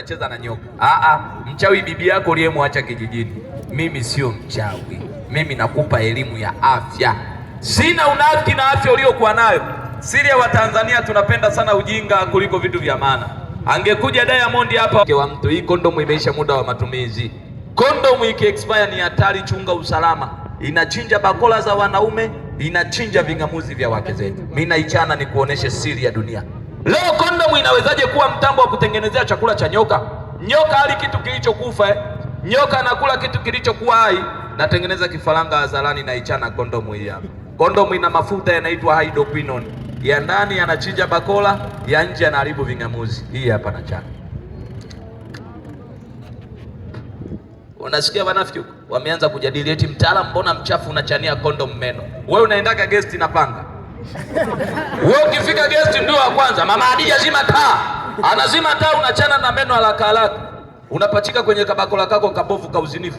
unacheza na nyoka. Mchawi bibi yako uliyemwacha kijijini. Mimi sio mchawi, mimi nakupa elimu ya afya. Sina unafiki na afya uliokuwa nayo. Siri ya Watanzania tunapenda sana ujinga kuliko vitu vya maana. Angekuja Diamond hapa kwa mtu, hii kondomu imeisha muda wa matumizi. Kondomu iki expire ni hatari, chunga usalama. Inachinja bakola za wanaume, inachinja vingamuzi vya wake zetu. Mimi naichana ni kuoneshe siri ya dunia. Leo kondomu inawezaje kuwa mtambo wa kutengenezea chakula cha nyoka? Nyoka hali kitu kilichokufa Nyoka anakula kitu kilichokuwa hai. Natengeneza kifaranga hadharani na ichana kondomu hii hapa. Kondomu ina mafuta yanaitwa hydroquinone. Ya ndani yanachinja bakola, ya nje yanaharibu vingamuzi. Hii hapa na chana. Unasikia wanafiki wameanza kujadili eti mtaalamu, mbona mchafu unachania kondomu meno? Wewe unaendaga guest na panga. Wewe ukifika guest ndio wa kwanza, Mama Hadija zima taa. Anazima taa, unachana na meno haraka haraka. Unapachika kwenye kabakola kako kabovu ka uzinifu.